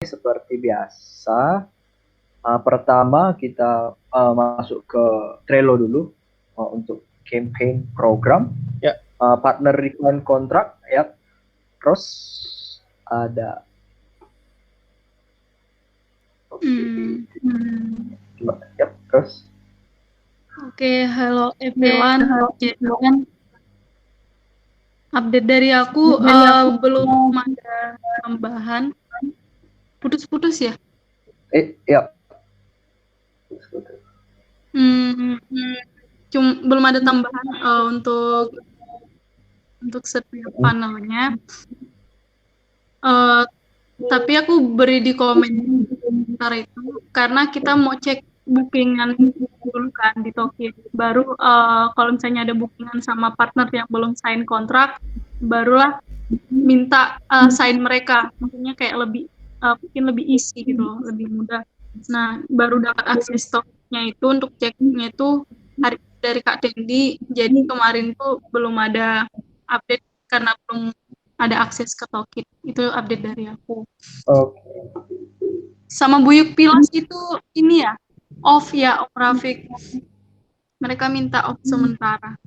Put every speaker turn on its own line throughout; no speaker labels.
seperti biasa. Pertama kita masuk ke Trello dulu untuk campaign program.
Ya.
Partner requirement kontrak ya. Terus ada terus
Oke, halo everyone. Jadi kan update dari aku belum ada tambahan. Putus-putus ya?
Ya.
Belum ada tambahan untuk setiap panelnya. Tapi aku beri di komentar itu karena kita mau cek bookingan dulu kan di Tokyo. Baru kalau misalnya ada bookingan sama partner yang belum sign kontrak, barulah minta sign mereka. Maksudnya kayak mungkin lebih easy gitu loh, lebih mudah. Nah, baru dapat akses stoknya itu untuk ceknya itu hari dari Kak Dendi. Jadi kemarin tuh belum ada update karena belum ada akses ke Tokyo. Itu update dari aku.
Oke.
Sama Buyuk Pilas itu ini ya, off ya, Om Rafiq. Mereka minta off sementara.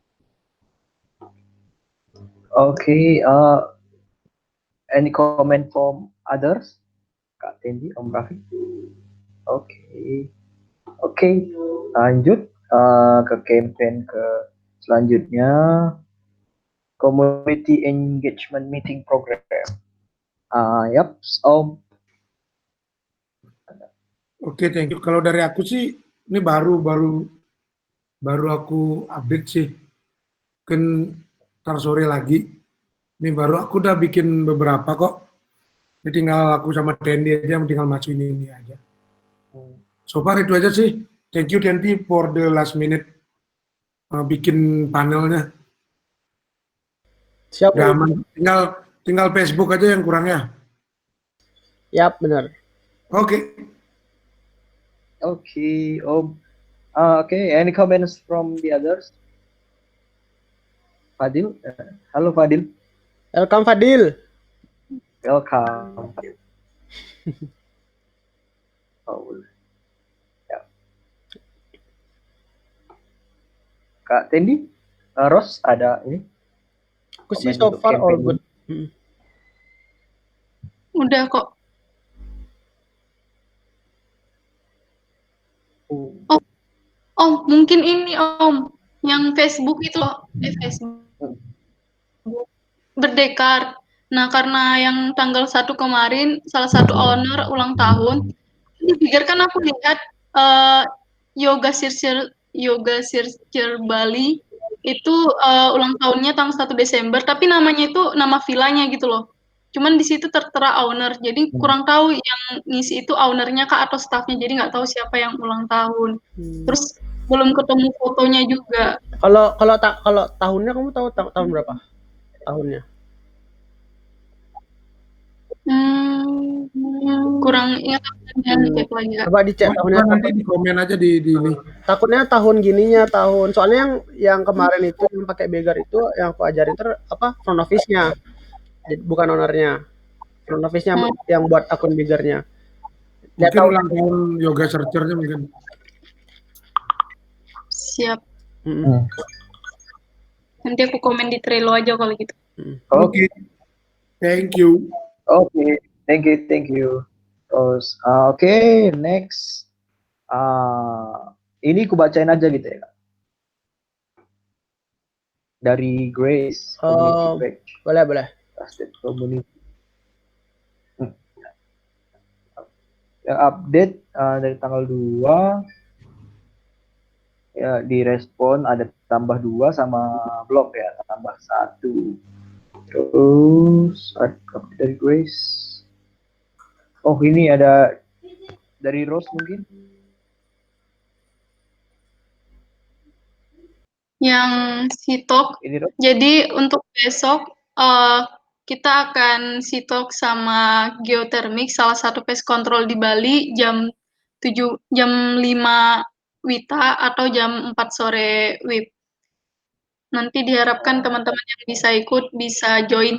Oke, any comment from others? Kak Tendi, Om Rafiq? Oke, lanjut ke campaign ke selanjutnya, community engagement meeting program. Yap, Om.
Oke, thank you. Kalau dari aku sih, ini baru aku update sih. Kan ntar sore lagi. Ini baru aku udah bikin beberapa kok. Ini tinggal aku sama Dendi aja, tinggal masukin ini aja. So far itu aja sih. Thank you Dendi for the last minute bikin panelnya.
Siap.
Udah aman. Tinggal Facebook aja yang kurang ya.
Yap, benar.
Oke.
Oke, Om. Any comments from the others? Fadil? Halo Fadil.
Welcome Fadil.
Welcome. Ya. Kak Tendi, Ros ada ini?
Aku sih so far all good.
Udah kok. Oh, mungkin ini Om, yang Facebook itu loh, Facebook Berdekar. Nah, karena yang tanggal 1 kemarin salah satu owner ulang tahun, kan aku lihat Yoga Sircir Bali itu ulang tahunnya tanggal 1 Desember, tapi namanya itu nama villanya gitu loh. Cuman di situ tertera owner, jadi kurang tahu yang ngisi itu ownernya kah atau staffnya, jadi nggak tahu siapa yang ulang tahun. Terus belum ketemu fotonya juga.
Kalau tahunnya kamu tahu tahun berapa? Tahunnya?
Kurang ingat cek lagi.
Coba dicek tahunnya.
Nanti di komen aja di ini.
Takutnya tahun gininya soalnya yang kemarin itu yang pakai Begar itu yang aku ajarin front office-nya. Bukan ownernya. Front office-nya yang buat akun Begarnya.
Mungkin ulang tahun Yoga Searcher-nya mungkin.
Siap. Nanti aku komen di Trello aja kalau gitu.
Oke. Thank you.
Oke, thank you. Terus, next. Ini aku bacain aja gitu ya, Kak. Dari Grace Community Page.
Boleh.
Trusted Community. Yang update dari tanggal 2 ya, direspon ada tambah 2 sama blog ya, tambah 1. Terus update dari Grace. Oh, ini ada dari Rose mungkin.
Yang sitok. Jadi untuk besok kita akan sitok sama geothermic salah satu pest control di Bali jam 5 WITA atau jam 4 sore WIB. Nanti diharapkan teman-teman yang bisa ikut bisa join.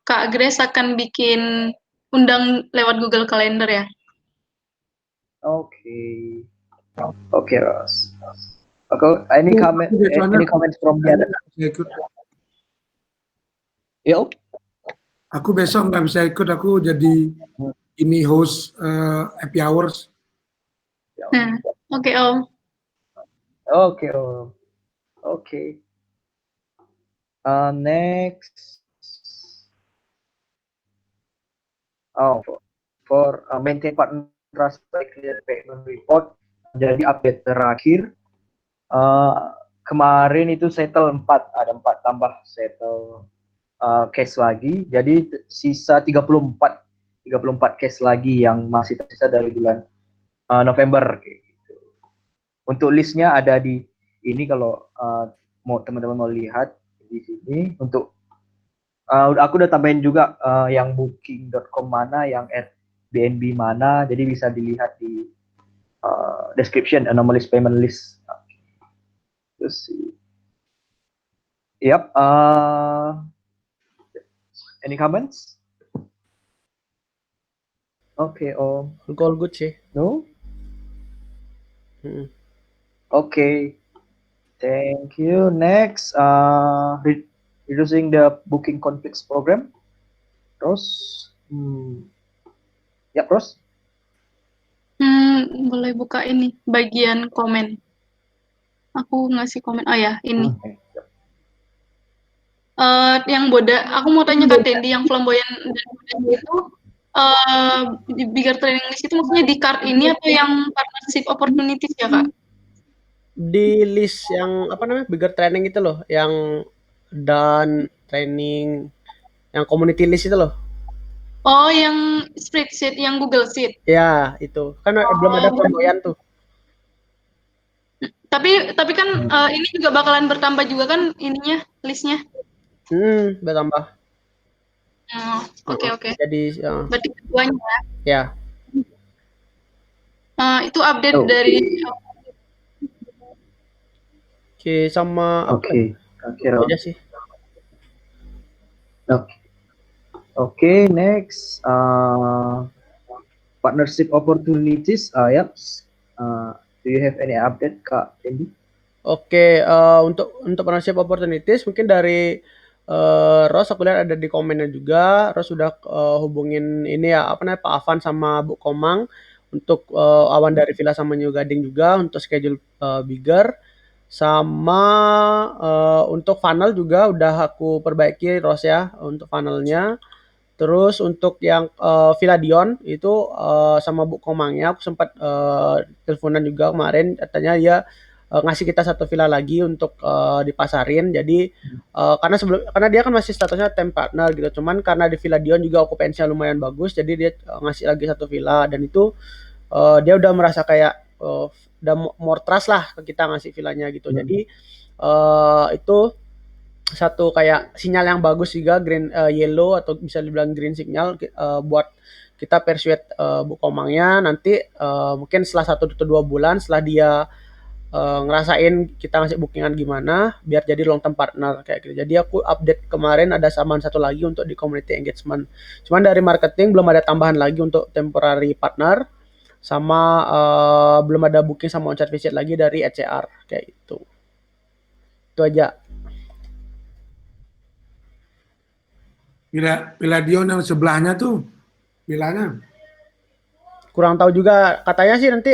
Kak Grace akan bikin undang lewat Google Calendar ya.
Oke. Oke, Ros. Oke, any comment from the other?
Bisa ikut.
Yo.
Aku besok nggak bisa ikut, aku jadi ini host happy hours.
Oke Om.
Oke, Om. Oke. Next. For maintain partner trust by clear payment report. Jadi update terakhir. Kemarin itu settle 4, ada 4 tambah settle case lagi. Jadi sisa 34 case lagi yang masih tersisa dari bulan November kayak gitu. Untuk listnya ada di ini, kalau mau teman-teman mau lihat di sini. Untuk aku udah tambahin juga yang booking.com mana, yang Airbnb mana, jadi bisa dilihat di description anomalous payment list. Terus yep, any comments? Oke, Om.
All good sih.
No?
Mm.
Okay. Thank you. Next, reducing the booking conflicts program. Terus, ya, terus.
Boleh buka ini bagian komen. Aku ngasih komen. Oh ya, ini. Yang Boda, aku mau tanya Kak Dendi, yang flamboyan dan Boda itu di bigger training list itu maksudnya di card ini atau yang partnership opportunities ya Kak?
Di list yang apa namanya bigger training itu loh, yang dan training, yang community list itu loh.
Oh, yang spreadsheet, yang Google Sheet.
Ya itu kan belum ada flamboyan tuh.
Tapi kan ini juga bakalan bertambah juga kan ininya, listnya.
Bertambah.
Oke.
Jadi
berarti keduanya
ya.
Itu update dari
Oke, sama
Oke.
aja sih.
Oke, next partnership opportunities. Yep. Do you have any update, Kak Dendi?
Oke, untuk partnership opportunities mungkin dari Ros, aku lihat ada di komennya juga. Ros sudah hubungin ini ya, apa namanya, Pak Avan sama Bu Komang untuk Awan dari Villa sama New Gading juga untuk schedule bigger. Sama untuk funnel juga udah aku perbaiki, Ros ya, untuk funnelnya. Terus untuk yang Villa Dion itu sama Bu Komangnya aku sempat teleponan juga kemarin, katanya dia ngasih kita satu villa lagi untuk dipasarin. Jadi karena dia kan masih statusnya temp partner gitu. Cuman karena di Villa Dion juga okupansinya lumayan bagus, jadi dia ngasih lagi satu villa, dan itu dia udah merasa kayak udah more trust lah ke kita ngasih villanya gitu. Jadi itu satu kayak sinyal yang bagus juga, green yellow atau bisa dibilang green signal buat kita persuade Bu Komangnya nanti mungkin setelah 1 atau 2 bulan setelah dia ngerasain kita ngasih bookingan gimana biar jadi long term partner kayak gitu. Jadi aku update kemarin ada tambahan satu lagi untuk di community engagement. Cuman dari marketing belum ada tambahan lagi untuk temporary partner, sama belum ada booking sama on-site visit lagi dari HCR kayak gitu. Itu aja.
Villa Dion yang sebelahnya tuh villanya
Kurang tahu juga, katanya sih nanti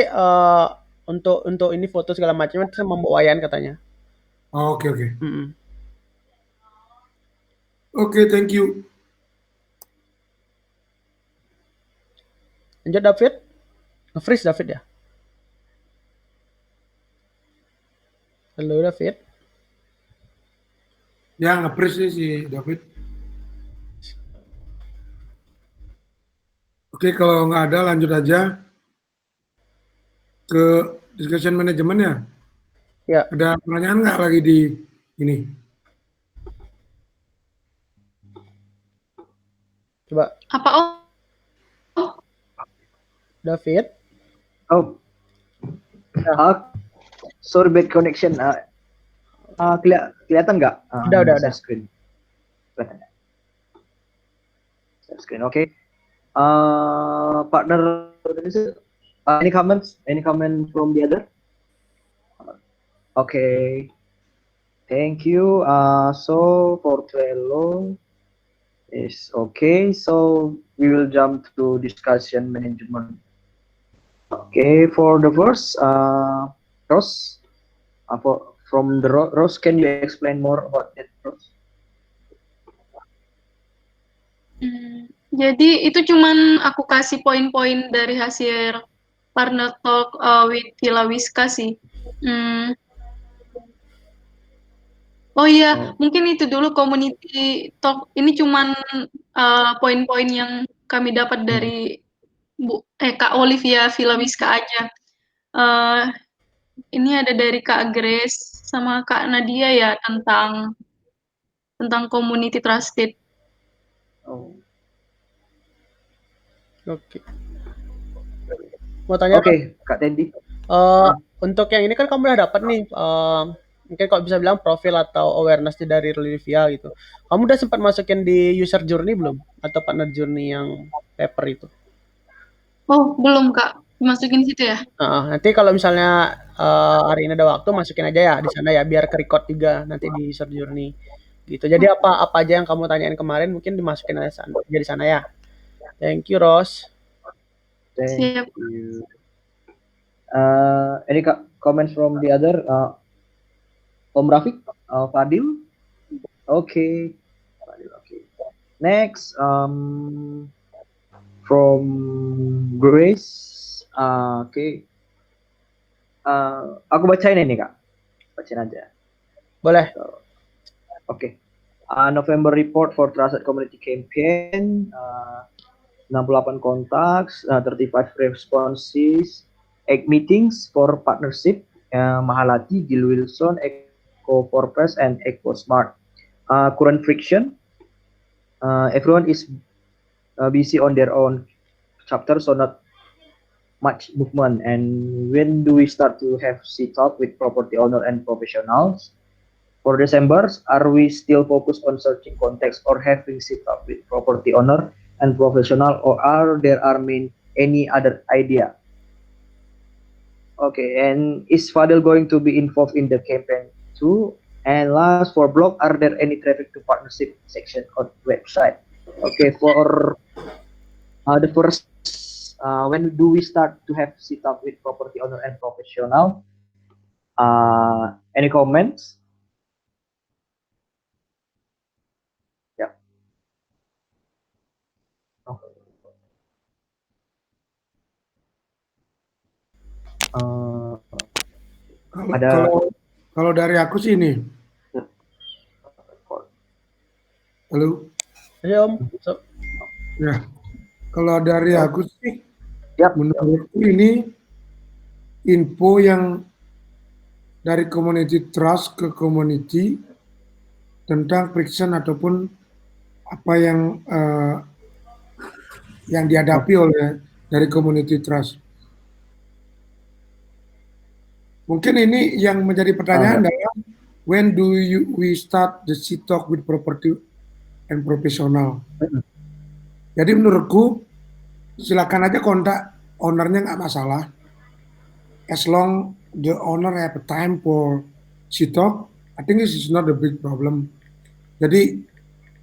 untuk ini foto segala macam itu sama Mbak Wayan katanya.
Oke. Oke, thank you.
Lanjut David. Nge-freeze David ya. Halo David.
Ya, nge-freeze si David. Oke, kalau nggak ada lanjut aja ke discussion manajemen ya.
Ya.
Ada pertanyaan nggak lagi di ini?
Coba.
Apa
David.
Sorry, bad connection. Kelihatan nggak?
Udah.
Screen. Screen, oke. Partner, any comments? Any comment from the other? Okay, thank you. So for Trello is okay. So we will jump to discussion management. Okay, for the first, Ross, from the Ross, can you explain more about it, Ross?
Jadi itu cuman aku kasih poin-poin dari hasil partner talk with Villa Wiska sih. Oh iya, mungkin itu dulu community talk. Ini cuman poin-poin yang kami dapat dari Kak Olivia Villa Wiska aja. Ini ada dari Kak Grace sama Kak Nadia ya tentang community trusted.
Oh.
Oke. Mau tanya?
Oke, Kak Tendi.
Untuk yang ini kan kamu udah dapat nih, mungkin kalau bisa bilang profil atau awareness dari Olivia gitu. Kamu udah sempat masukin di user journey belum? Atau partner journey yang paper itu?
Oh, belum Kak. Masukin situ ya?
Nanti kalau misalnya hari ini ada waktu masukin aja ya di sana ya biar ke-record juga nanti di user journey. Gitu. Jadi apa aja yang kamu tanyain kemarin mungkin dimasukin aja di sana ya. Thank you, Ros.
Thank you. Any comments from the other? Om Rafiq, Fadil. Okay. Next, from Grace. Okay. Aku bacain ini Kak. Bacain aja.
Boleh.
Okay. November report for Trusted Community Campaign. 68 contacts, 35 responses, 8 meetings for partnership, Mahalati, Gil Wilson, Eco Forpress, and Eco Smart. Current friction, everyone is busy on their own chapter, so not much movement. And when do we start to have sit-up with property owner and professionals? For December, are we still focused on searching context or having sit-up with property owner and professional, or are there any other idea? Okay, and is Fadil going to be involved in the campaign too? And last, for blog, are there any traffic to partnership section on website? Okay, for the first, when do we start to have sit up with property owner and professional? Any comments? Yeah.
Kalau dari aku sih ini. Halo.
Ya Om.
Ya. Kalau dari aku sih, menurutku ini info yang dari community trust ke community tentang friction ataupun apa yang dihadapi oleh dari community trust. Mungkin ini yang menjadi pertanyaan adalah when do we start the sit talk with property and professional. Jadi menurutku silakan aja kontak ownernya, nggak masalah. As long the owner have a time for sit talk, I think this is not a big problem. Jadi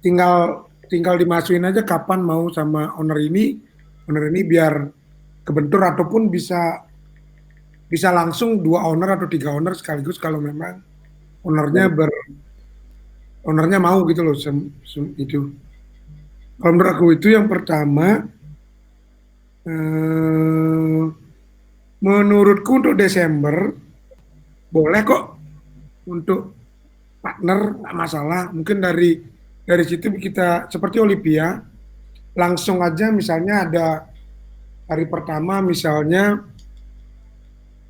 tinggal dimasukin aja kapan mau sama owner ini biar kebentur, ataupun bisa langsung 2 owner atau 3 owner sekaligus kalau memang ownernya mau gitu loh. Itu kalau menurut aku itu yang pertama. Menurutku untuk Desember boleh kok untuk partner, nggak masalah. Mungkin dari situ kita seperti Olivia langsung aja, misalnya ada hari pertama misalnya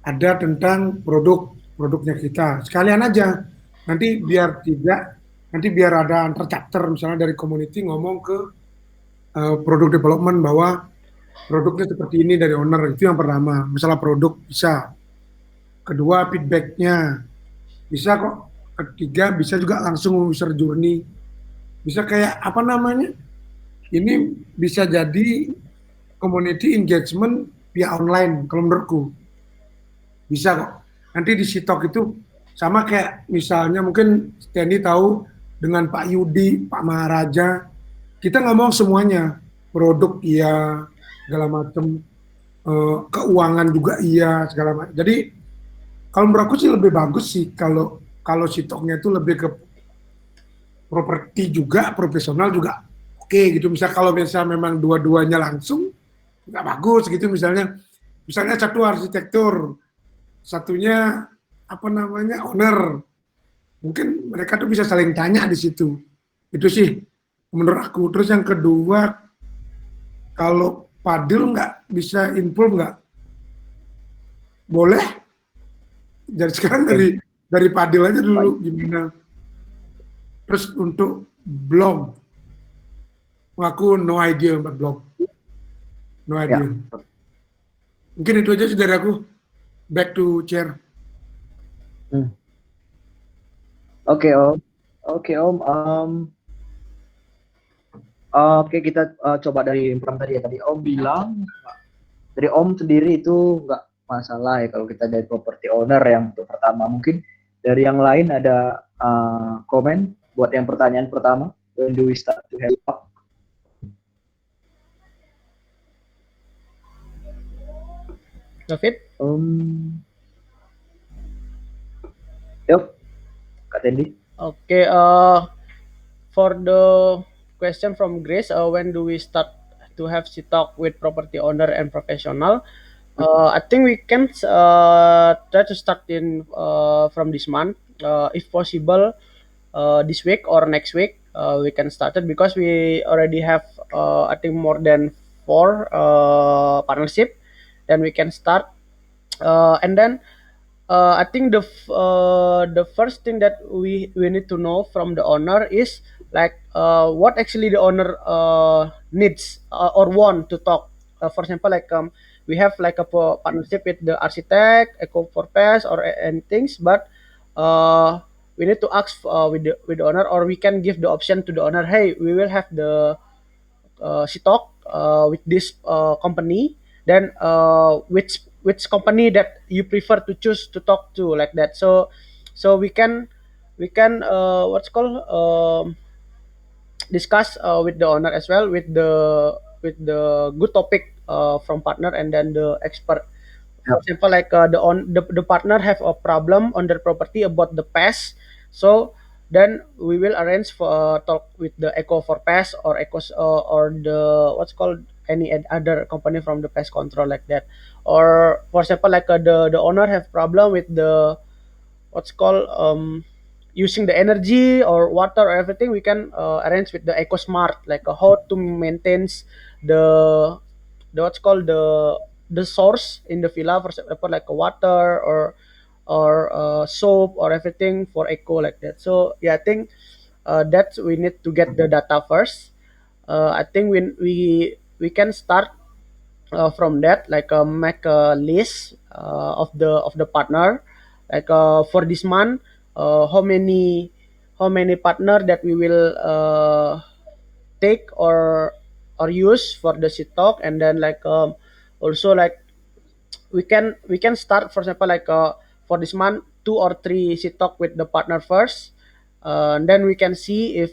ada tentang produknya kita, sekalian aja nanti biar ada antar chapter, misalnya dari community ngomong ke produk development bahwa produknya seperti ini dari owner. Itu yang pertama, masalah produk bisa. Kedua, feedbacknya bisa kok. Ketiga, bisa juga langsung user journey. Bisa kayak apa namanya? Ini bisa jadi community engagement via online kalau menurutku. Bisa kok. Nanti di Sitok itu sama kayak misalnya mungkin Stanley tahu dengan Pak Yudi, Pak Maharaja, kita ngomong semuanya, produk iya, segala macam, keuangan juga iya, segala macam. Jadi kalau menurut aku sih lebih bagus sih kalau Sitoknya itu lebih ke properti juga, profesional juga oke gitu. Misal kalau memang dua-duanya langsung nggak bagus gitu, misalnya satu arsitektur, satunya owner, mungkin mereka tuh bisa saling tanya di situ. Itu sih menurut aku. Terus yang kedua, kalau Padil nggak bisa involve nggak? Boleh. Jadi sekarang dari Padil aja dulu gimana. Terus untuk blog, aku no idea about blog. No idea. Ya. Mungkin itu aja sih dari aku. Back to chair.
Oke Om. Oke, kita coba dari Pram tadi ya. Tadi Om bilang dari Om sendiri itu nggak masalah ya kalau kita dari property owner yang untuk pertama. Mungkin dari yang lain ada komen buat yang pertanyaan pertama. When do we start to have talk?
David?
Yuk, Kak Tendi.
Okay, for the question from Grace, when do we start to have talk with property owner and professional? I think we can try to start in from this month, if possible, this week or next week. We can start it because we already have I think more than 4 partnership. Then we can start, and then I think the first thing that we need to know from the owner is like what actually the owner needs or want to talk. For example, like we have like a partnership with the architect, Eco for Pest, or anything, but we need to ask with the owner, or we can give the option to the owner. Hey, we will have the talk with this company. Then which company that you prefer to choose to talk to, like that. So we can what's called discuss with the owner as well, with the good topic from partner and then the expert. For example, like the partner have a problem on their property about the pest, so then we will arrange for talk with the Eco for Pest or or the what's called any other company from the pest control, like that. Or for example, like the owner have problem with the what's called using the energy or water or everything, we can arrange with the EcoSmart, like how to maintain the what's called the source in the villa, for example, like water or soap or everything for eco, like that. So yeah, I think that we need to get the data first. I think we can start from that, like make a list of the partner, like for this month, how many partner that we will take or use for the sit talk. And then like also like we can start, for example, like for this month 2 or 3 sit talk with the partner first, and then we can see if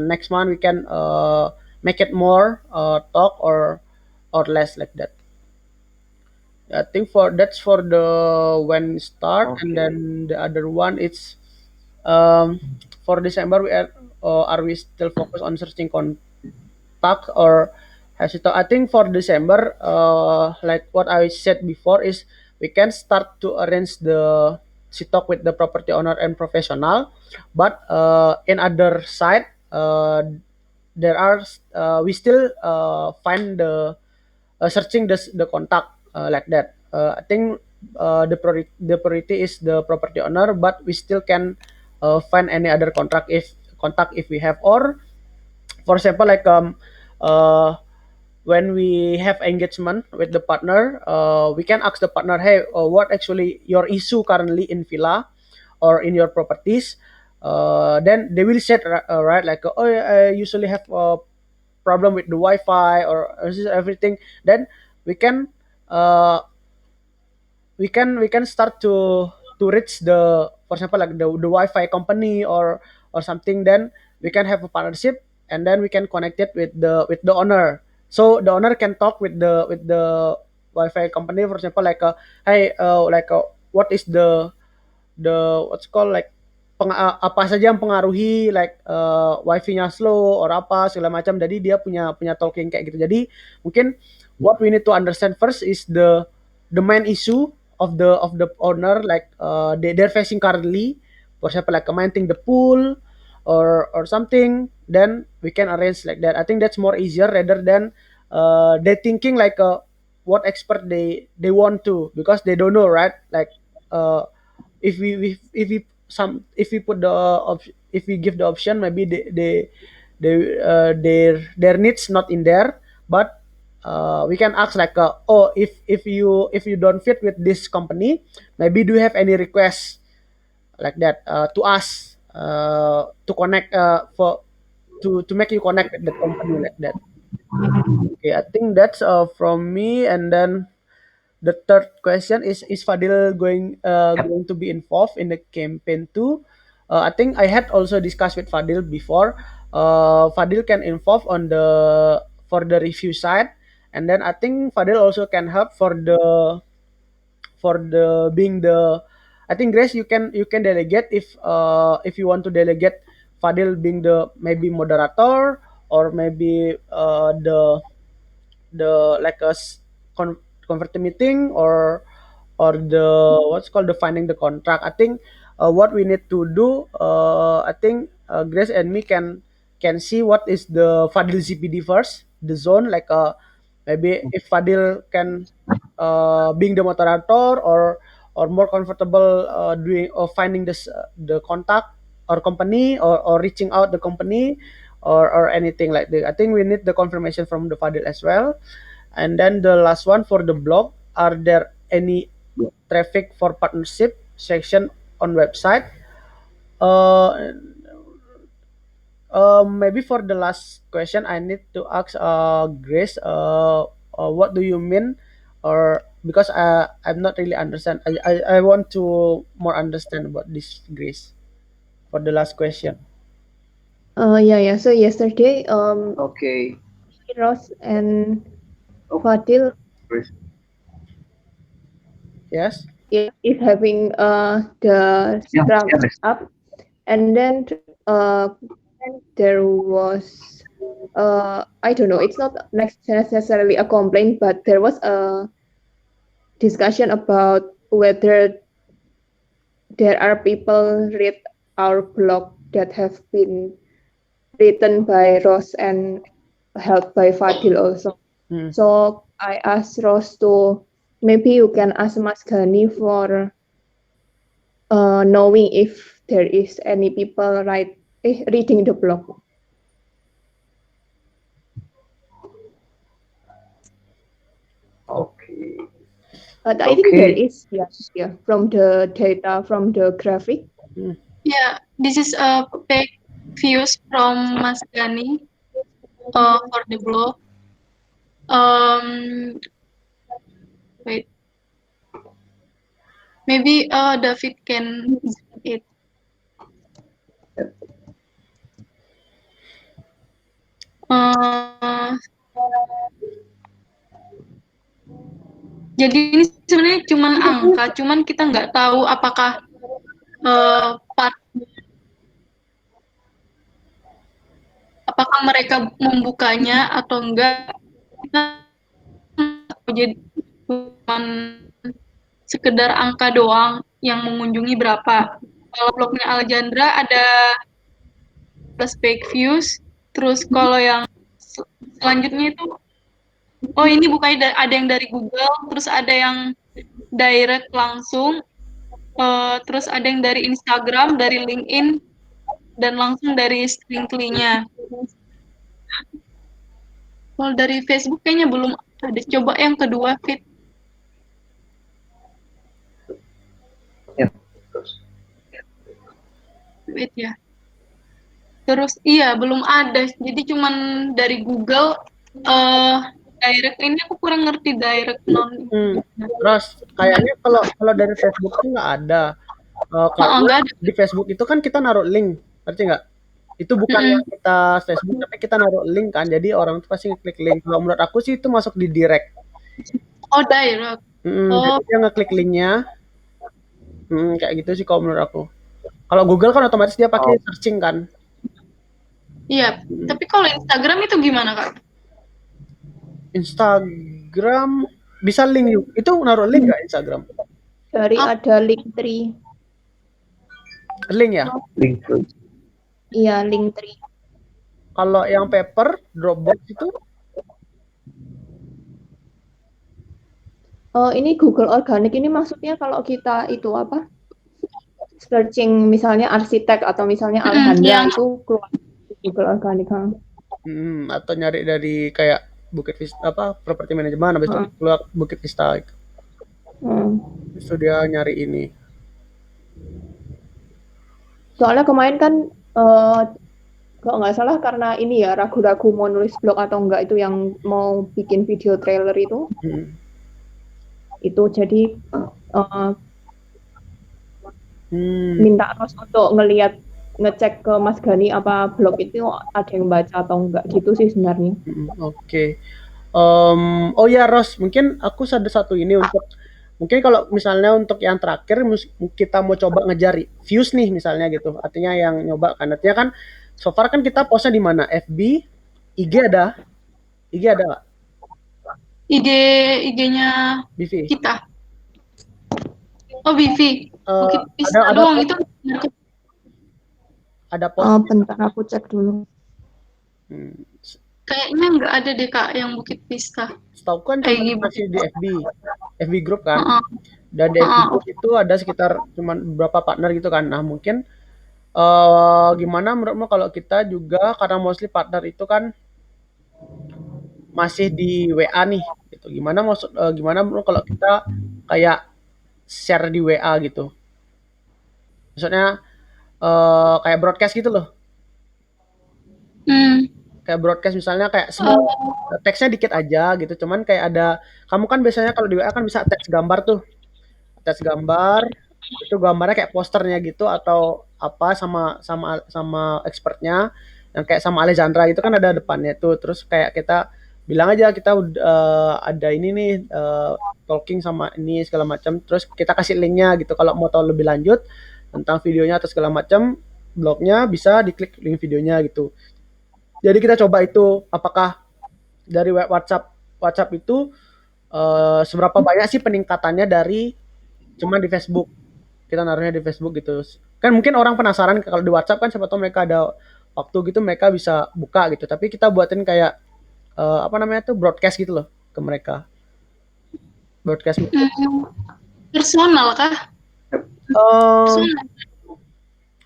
next month we can make it more talk or less, like that. I think that's for the when start.
Okay.
And then the other one, it's for December are we still focused on searching contact or has it? I think for December, like what I said before, is we can start to arrange the talk with the property owner and professional, but in other side, there are we still find searching the contact, like that. I think the priority is the property owner, but we still can find any other contact if we have. Or for example, like uh, when we have engagement with the partner, we can ask the partner, hey, what actually your issue currently in villa or in your properties. Then they will say right, like, oh, I usually have problem with the Wi-Fi or everything, then we can uh, we can start to reach the, for example, like the Wi-Fi company or something. Then we can have a partnership, and then we can connect it with the owner, so the owner can talk with the Wi-Fi company, for example, like hey, what is the what's called like apa saja yang pengaruhi like wifi-nya slow or apa segala macam. Jadi dia punya talking kayak gitu. Jadi mungkin what we need to understand first is the main issue of the owner, like they're facing currently, for example, like commenting the pool or something. Then we can arrange like that. I think that's more easier rather than they thinking like what expert they want to, because they don't know, right? Like uh, if we put the if we give the option, maybe their needs not in there. But we can ask like oh, if you don't fit with this company, maybe do you have any requests like that to us to connect for to make you connect with the company like that. Okay, I think that's from me. And then the third question is Fadil going to be involved in the campaign too? I think I had also discussed with Fadil before. Fadil can involve on the for the review side, and then I think Fadil also can help for the being the. I think Grace, you can delegate if you want to delegate Fadil being the maybe moderator, or maybe the like convert meeting, or the what's called defining the contract. I think what we need to do, I think Grace and me can see what is the Fadil ZPD first, the zone, like maybe if Fadil can being the moderator, or more comfortable doing or finding this the contact or company, or reaching out the company, or anything like that. I think we need the confirmation from the Fadil as well. And then the last one for the blog, are there any traffic for partnership section on website? Uh, Maybe for the last question, I need to ask Grace. What do you mean, or because I'm not really understand. I want to more understand about this, Grace, for the last question.
Yeah. So yesterday,
Okay.
Ross and
Oh,
Fadil
Grace.
Yes.
is having the
Yeah,
Scrum
Grace.
up, and then there was I don't know. It's not necessarily a complaint, but there was a discussion about whether there are people read our blog that have been written by Ross and helped by Fadil also. So I asked Ross to maybe you can ask Mas Ghani for knowing if there is any people reading the blog.
Okay.
But I think there
Okay.
is, yeah, from the data, from the graphic.
Yeah, this is a fake views from Mas Gani for the blog. Wait, maybe David can it. Uh, jadi ini sebenarnya cuman angka, cuman kita nggak tahu apakah part apakah mereka membukanya atau enggak. Jadi cuman sekedar angka doang yang mengunjungi berapa. Kalau blognya Alexandra ada plus page views, terus kalau yang selanjutnya itu, oh ini bukannya ada yang dari Google, terus ada yang direct langsung, terus ada yang dari Instagram, dari LinkedIn, dan langsung dari Skrinkly-nya. Kalau dari Facebook kayaknya belum ada. Coba yang kedua, Fit.
Ya, terus.
Wait ya. Terus iya belum ada. Jadi cuman dari Google direct ini aku kurang ngerti direct non.
Terus kayaknya kalau dari Facebook tuh nggak ada. Karena
Nggak ada.
di Facebook itu kan kita naruh link, ngerti nggak? Itu bukan yang kita Facebook, tapi kita naruh link kan. Jadi orang tuh pasti ngeklik link. Kalau menurut aku sih itu masuk di direct.
Oh direct.
Jadi dia ngeklik linknya. Kayak gitu sih kalau menurut aku. Kalau Google kan otomatis dia pakai searching kan.
Iya. Tapi kalau Instagram itu gimana Kak?
Instagram bisa link juga. Itu naruh link nggak Instagram?
Dari ada Linktree.
Link ya?
Link terus.
Iya, Linktree.
Kalau yang paper, Dropbox itu?
Ini Google Organic ini maksudnya kalau kita itu apa? Searching misalnya arsitek atau misalnya Alejandra itu keluar Google Organic.
Atau nyari dari kayak Bukit Vista properti manajemen habis itu keluar Bukit Vista. Itu dia nyari ini.
Soalnya kemarin kan kalau nggak salah karena ini ya ragu-ragu mau nulis blog atau enggak itu yang mau bikin video trailer itu. Itu jadi minta Ros untuk ngecek ke Mas Gani apa blog itu ada yang baca atau enggak gitu sih sebenarnya.
Oke. Oh ya Ros, mungkin aku ada satu ini untuk mungkin kalau misalnya untuk yang terakhir kita mau coba ngejar views nih misalnya gitu. Artinya yang nyoba kan. Artinya kan so far kan kita postnya di mana? FB, IG ada nggak?
IG-nya
BV.
kita. Oh BV. Bukit Vista
ada
doang itu.
Ada post.
Bentar aku cek dulu.
Kayaknya nggak ada deh Kak yang Bukit Vista.
Setahu kan cuma masih di FB group kan. Dan di FB group itu ada sekitar cuma beberapa partner gitu kan. Nah mungkin gimana menurutmu kalau kita juga karena mostly partner itu kan masih di WA nih gitu. Gimana menurut kalau kita kayak share di WA gitu. Maksudnya kayak broadcast gitu loh. Kayak broadcast misalnya kayak semua teksnya dikit aja gitu. Cuman kayak ada kamu kan biasanya kalau di WA kan bisa teks gambar tuh. Teks gambar itu gambarnya kayak posternya gitu atau apa sama expertnya yang kayak sama Alejandra itu kan ada depannya tuh. Terus kayak kita bilang aja kita ada ini nih talking sama ini segala macam. Terus kita kasih linknya gitu kalau mau tahu lebih lanjut tentang videonya atau segala macam blognya bisa diklik link videonya gitu. Jadi kita coba itu apakah dari WhatsApp itu seberapa banyak sih peningkatannya dari cuma di Facebook. Kita naruhnya di Facebook gitu. Kan mungkin orang penasaran kalau di WhatsApp kan siapa tahu mereka ada waktu gitu mereka bisa buka gitu. Tapi kita buatin kayak broadcast gitu loh ke mereka. Broadcast.
Personal kah?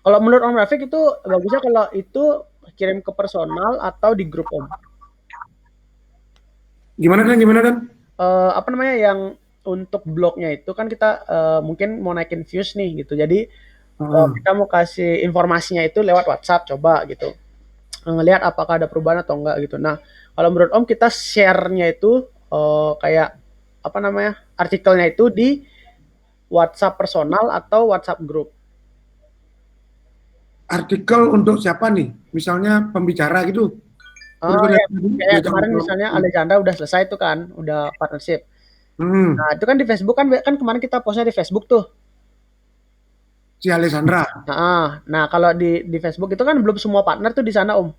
Kalau menurut Om Rafiq itu bagusnya kalau itu kirim ke personal atau di grup Om.
Gimana kan?
Yang untuk blognya itu kan kita mungkin mau naikin views nih gitu. Jadi kita mau kasih informasinya itu lewat WhatsApp coba gitu. Ngelihat apakah ada perubahan atau enggak gitu. Nah, kalau menurut Om kita share-nya itu kayak artikelnya itu di WhatsApp personal atau WhatsApp grup.
Artikel untuk siapa nih? Misalnya pembicara gitu.
Kayak kemarin misalnya Alejandra udah selesai tuh kan, udah partnership. Nah itu kan di Facebook kan kemarin kita postnya di Facebook tuh.
Si Alejandra.
Nah kalau di Facebook itu kan belum semua partner tuh di sana Om.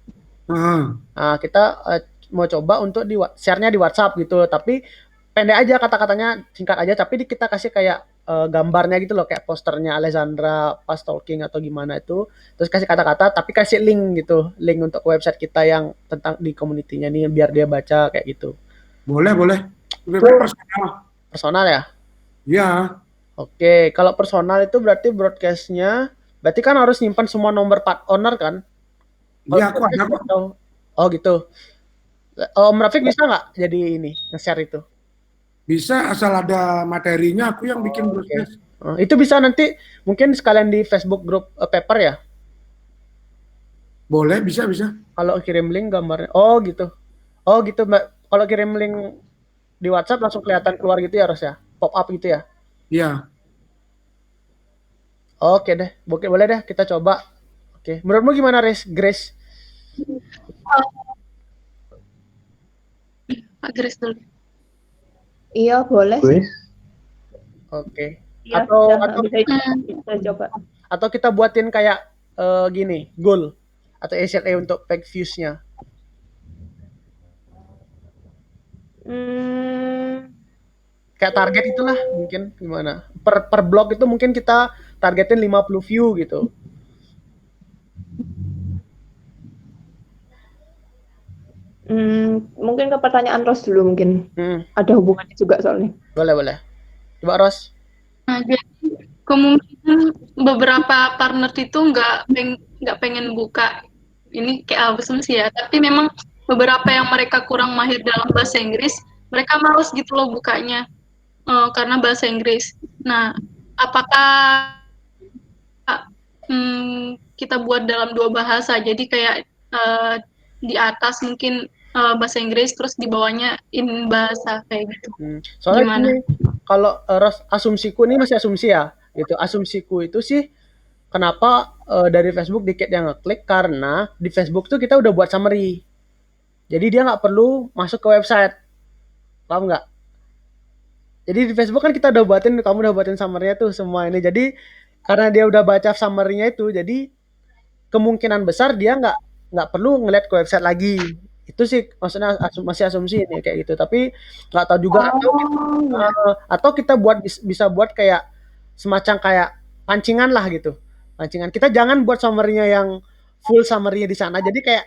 Nah kita mau coba untuk share-nya di WhatsApp gitu, tapi pendek aja kata-katanya, singkat aja, tapi kita kasih kayak gambarnya gitu loh, kayak posternya Alejandra pas talking atau gimana itu, terus kasih kata-kata, tapi kasih link gitu, link untuk website kita yang tentang di community-nya nih, biar dia baca kayak gitu.
Boleh.
Personal ya?
Iya.
Oke, kalau personal itu berarti broadcast-nya, berarti kan harus nyimpan semua nomor part owner kan?
Iya, aku ada kok.
Oh gitu. Om Rafiq bisa nggak jadi ini, nge-share itu?
Bisa, asal ada materinya, aku yang bikin broadcast.
Itu bisa nanti mungkin sekalian di Facebook grup paper ya?
Boleh, bisa.
Kalau kirim link gambarnya. Oh gitu. Oh gitu, Mbak. Kalau kirim link di WhatsApp langsung kelihatan keluar gitu ya, Ros ya? Pop up gitu ya?
Iya.
Oke deh, boleh deh kita coba. Oke, menurutmu gimana, Grace?
Kak Grace dulu.
Iya, boleh sih.
Grace?
Oke.
Iya,
Atau
bisa coba.
atau kita buatin kayak gini, goal atau SLA untuk page views-nya. Kayak target itulah mungkin gimana. Per blog itu mungkin kita targetin 50 view gitu.
Mungkin ke pertanyaan Ros dulu mungkin. Ada hubungannya juga soalnya.
Boleh. Coba Ros.
Nah, jadi kemungkinan beberapa partner itu nggak pengen buka ini kayak asumsi ya, tapi memang beberapa yang mereka kurang mahir dalam bahasa Inggris, mereka males gitu loh bukanya karena bahasa Inggris. Nah, apakah kita buat dalam 2 bahasa, jadi kayak di atas mungkin bahasa Inggris, terus di bawahnya in bahasa kayak gitu.
Soalnya
Gimana?
gini, kalau Ros, asumsiku ini masih asumsi ya, gitu. Asumsiku itu sih kenapa dari Facebook dikit yang ngeklik karena di Facebook tuh kita udah buat summary. Jadi dia nggak perlu masuk ke website. Paham nggak? Jadi di Facebook kan kita kamu udah buatin summary-nya tuh semua ini. Jadi karena dia udah baca summary-nya itu, jadi kemungkinan besar dia nggak perlu ngeliat ke website lagi. Itu sih maksudnya masih asumsi ini kayak gitu. Tapi nggak tahu juga atau kita bisa buat kayak semacam kayak pancingan lah gitu. Pancingan. Kita jangan buat summary-nya yang full summary-nya di sana. Jadi kayak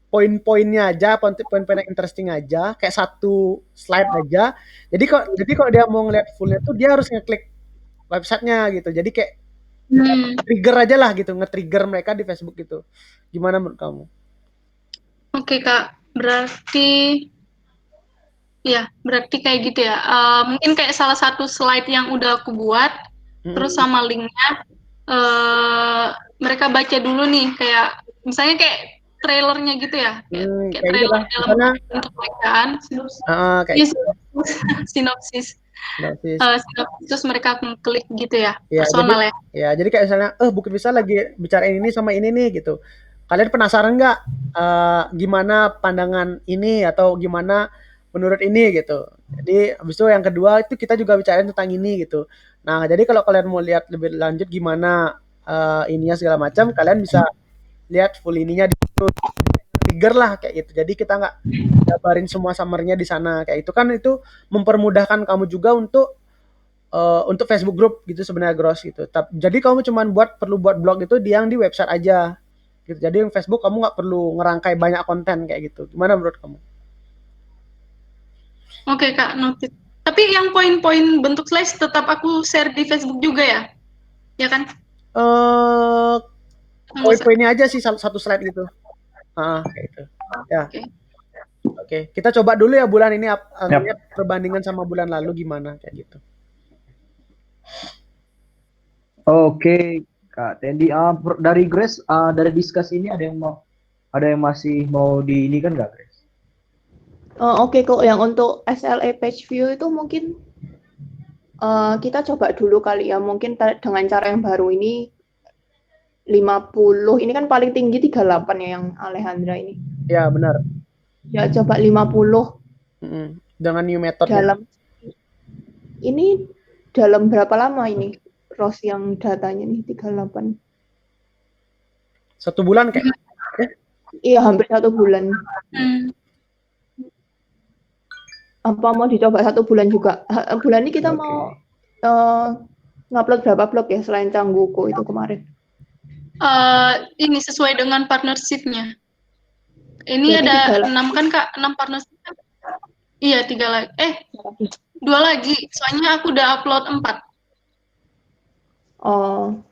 poin-poinnya aja, poin-poin yang interesting aja, kayak satu slide aja. Jadi kalau dia mau ngeliat fullnya tuh dia harus ngeklik websitenya gitu. Jadi kayak trigger aja lah gitu, nge-trigger mereka di Facebook gitu. Gimana menurut kamu?
Oke Kak, berarti kayak gitu ya. Mungkin kayak salah satu slide yang udah aku buat, terus sama linknya, mereka baca dulu nih, kayak misalnya kayak trailernya gitu ya, kayak trailer dalam untuk bacaan, sinopsis. Terus mereka klik gitu ya, personal
ya. Jadi kayak misalnya, Bukit Bisa lagi bicarain ini sama ini nih gitu. Kalian penasaran nggak gimana pandangan ini atau gimana menurut ini gitu. Jadi habis itu yang kedua itu kita juga bicarain tentang ini gitu. Nah, jadi kalau kalian mau lihat lebih lanjut gimana ininya segala macam, kalian bisa lihat full ininya di situ. Trigger lah kayak gitu. Jadi kita nggak jabarin semua summary-nya di sana kayak itu kan itu mempermudahkan kamu juga untuk Facebook group gitu sebenarnya Gross gitu. Jadi kamu perlu buat blog itu yang di website aja gitu. Jadi yang Facebook kamu nggak perlu ngerangkai banyak konten kayak gitu. Gimana menurut kamu?
Oke Kak, noted. Tapi yang poin-poin bentuk slide tetap aku share di Facebook juga ya? Ya kan?
Poin-poinnya aja sih satu slide gitu. Kayak gitu. Ya. Oke. Kita coba dulu ya bulan ini perbandingan sama bulan lalu gimana kayak gitu.
Oke, Kak Tendi. Dari Grace, dari discuss ini ada yang masih mau di ini kan nggak, Grace?
Oke, kok yang untuk SLA page view itu mungkin kita coba dulu kali ya. Mungkin dengan cara yang baru ini 50. Ini kan paling tinggi 38 ya yang Alejandra ini.
Ya, benar.
Ya, coba 50.
Dengan new method.
Ini dalam berapa lama ini? Ros yang datanya nih 38.
1 bulan kayak?
Iya, hampir 1 bulan. Apa mau dicoba 1 bulan juga? Bulan ini kita mau ngupload berapa blog ya selain Cangguku itu kemarin?
Ini sesuai dengan partnership-nya. Ini jadi ada 6 kan Kak, 6 partnership. Iya, 3 lagi. 2 lagi. Soalnya aku udah upload 4.
Oh.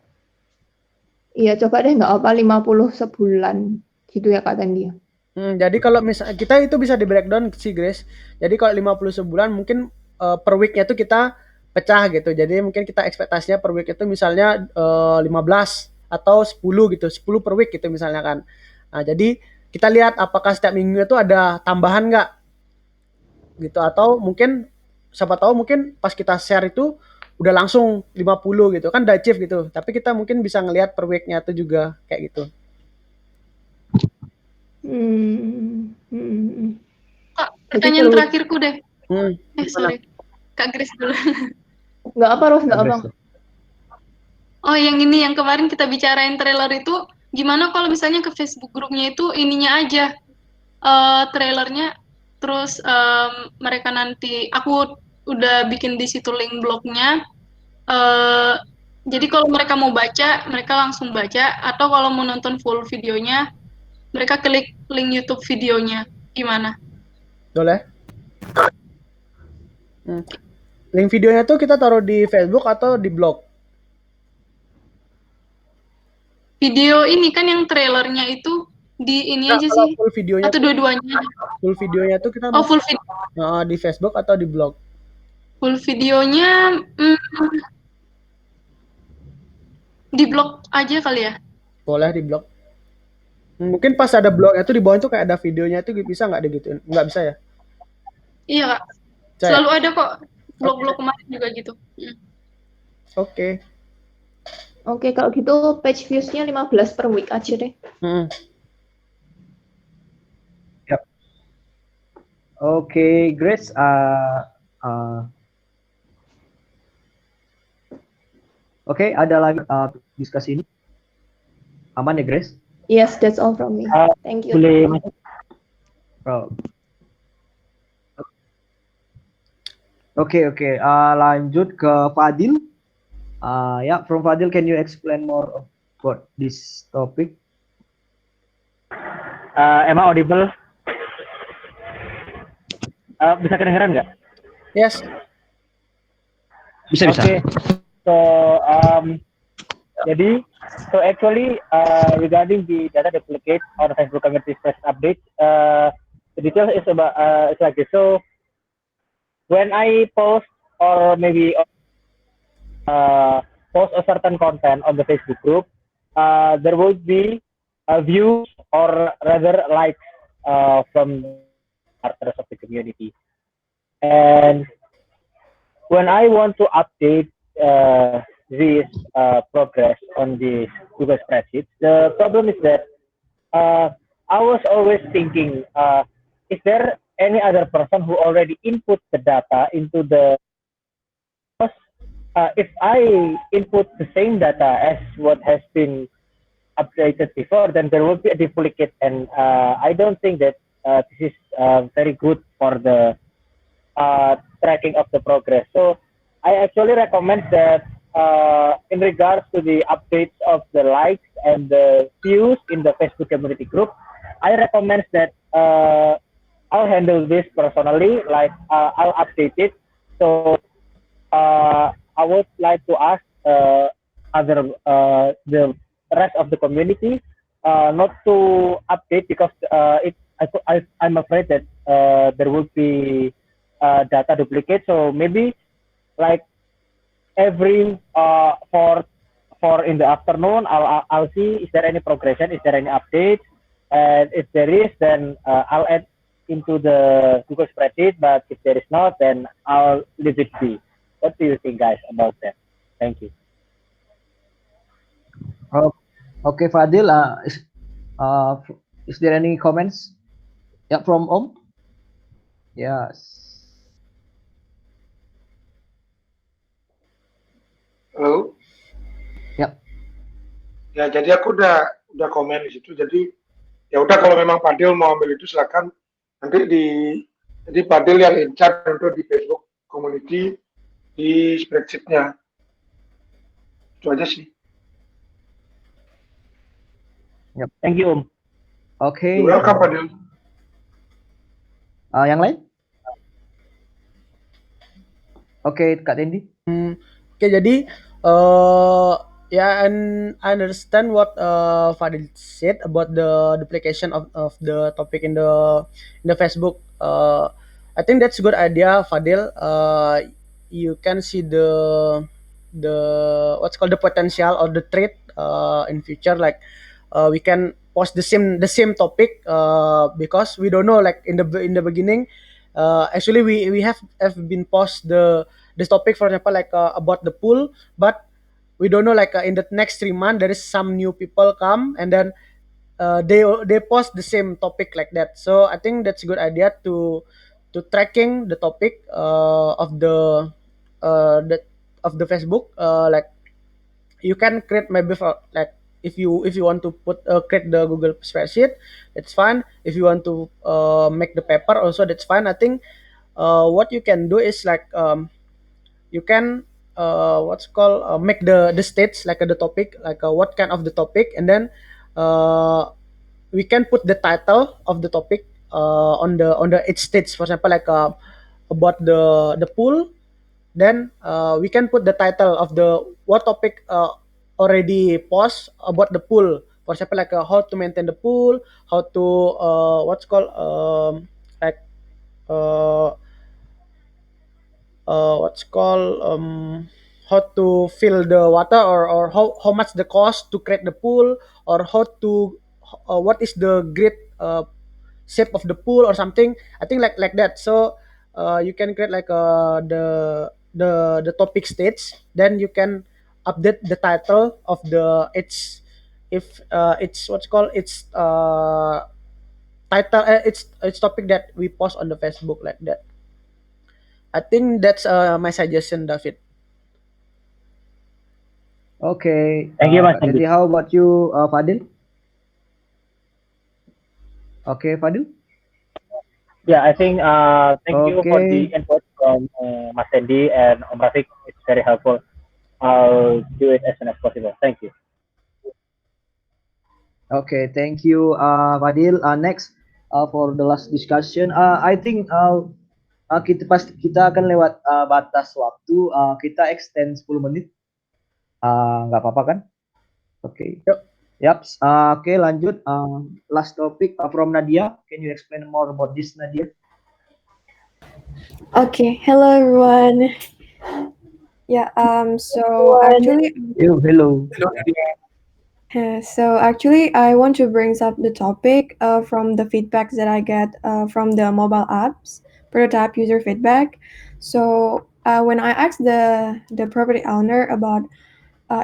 Iya, coba deh nggak apa 50 sebulan gitu ya Kak Tendi.
Jadi kalau misalnya kita itu bisa di breakdown sih Grace. Jadi kalau 50 sebulan mungkin per week-nya tuh kita pecah gitu. Jadi mungkin kita ekspektasinya per week itu misalnya 15 atau 10 gitu, 10 per week gitu misalnya kan. Nah, jadi kita lihat apakah setiap minggu itu ada tambahan nggak gitu, atau mungkin siapa tahu mungkin pas kita share itu udah langsung 50 gitu kan, udah achieve gitu. Tapi kita mungkin bisa ngelihat per week-nya itu juga kayak gitu.
Hmm.
Kak,
Jadi
pertanyaan
per week.
terakhirku deh.
Gimana?
Sorry. Kak Grace dulu.
Nggak apa, Ros, nggak apa.
Oh, yang ini yang kemarin kita bicarain trailer itu, gimana kalau misalnya ke Facebook grupnya itu ininya aja, trailernya, terus mereka nanti, aku udah bikin di situ link blognya, jadi kalau mereka mau baca, mereka langsung baca, atau kalau mau nonton full videonya, mereka klik link YouTube videonya. Gimana?
Boleh? Link videonya tuh kita taruh di Facebook atau di blog?
Video ini kan yang trailernya itu di ini
Nah,
aja
kalau
sih,
full videonya
atau
tuh,
dua-duanya?
full videonya tuh kita
Oh, full video.
di Facebook atau di blog?
Full videonya di blog aja kali ya?
Boleh di blog. Mungkin pas ada blognya tuh di bawah itu kayak ada videonya itu bisa nggak digituin? Nggak bisa ya?
Iya, Kak.
Bisa ya?
Selalu ada kok. Blog-blog kemarin juga gitu.
Oke.
Oke, kalau gitu page views-nya 15 per week aja deh.
Oke, Grace. Oke, ada lagi diskusi ini? Aman ya, Grace?
Yes, that's all from me. Thank you.
Boleh masuk?
Oh. Oke. Lanjut ke Fadil. From Fadil, can you explain more about this topic?
Am I audible? Bisa kedengeran nggak?
Yes.
Bisa.
Okay. So actually, regarding the data duplicate or Facebook community space update, the details is about it's like this. So when I post or maybe post a certain content on the Facebook group, there will be views or rather likes from partners of the community. And when I want to update this progress on this Google spreadsheet, the problem is that I was always thinking, is there any other person who already input the data into the if I input the same data as what has been updated before, then there will be a duplicate, and I don't think that this is very good for the tracking of the progress. So I actually recommend that in regards to the updates of the likes and the views in the Facebook community group, I recommend that I'll handle this personally, like I'll update it. So I would like to ask the rest of the community not to update, because I'm afraid that there will be data duplicate. So maybe like every for in the afternoon, I'll see is there any progression, is there any update, and if there is, then I'll add into the Google spreadsheet. But if there is not, then I'll leave it be. What do you think, guys, about that? Thank you.
Okay, Fadil. Is there any comments? Yeah, from Om. Yes.
Halo.
Yap.
Ya, jadi aku udah komen di situ. Jadi ya udah, kalau memang Fadil mau ambil itu silakan. Nanti jadi Fadil yang in charge untuk di Facebook community di spreadsheet-nya. Itu aja sih.
Yep.
Thank you, Om.
Oke.
Welcome, Fadil.
Yang lain? Oke, Kak Tendi.
Oke, jadi and I understand what Fadil said about the duplication of the topic in the Facebook. I think that's a good idea, Fadil. You can see the what's called the potential or the trait in future, like we can post the same topic because we don't know, like in the beginning, actually we have been post this topic, for example, like about the pool, but we don't know, like in the next 3 months there is some new people come, and then they post the same topic like that. So I think that's a good idea to tracking the topic the of the Facebook. Like you can create maybe for, like, if you want to create the Google spreadsheet, it's fine. If you want to make the paper also, that's fine. I think what you can do is like you can what's called make the states, like the topic, like what kind of the topic, and then uh, we can put the title of the topic on the each stage. For example, like about the pool, then we can put the title of the what topic already post about the pool. For example, like how to maintain the pool, how to what's called like uh, what's called how to fill the water, or how much the cost to create the pool, or how to what is the great shape of the pool or something. I think like that. So you can create like the topic stage, then you can update the title of the if it's what's called it's title it's topic that we post on the Facebook, like that. I think that's my suggestion, David.
Okay,
Thank you, Mas
Kak
Andi.
Teti, how about you, Fadil? Okay, Fadil.
Yeah, I think thank you for the
Okay,
input from Mas Andi and Om Rafiq. It's very helpful. I'll do it as soon as possible. Thank you.
okay, thank you, Fadil. Next, for the last discussion, I think kita akan lewat batas waktu. Kita extend 10 menit. Nggak apa-apa kan? Oke.
Yuk.
Yap. Oke, lanjut. Last topic from Nadia. Can you explain more about this, Nadia?
Okay, hello everyone. Yeah, so actually,
Hello.
I want to bring up the topic from the feedbacks that I get from the mobile apps prototype user feedback. So when I asked the property owner about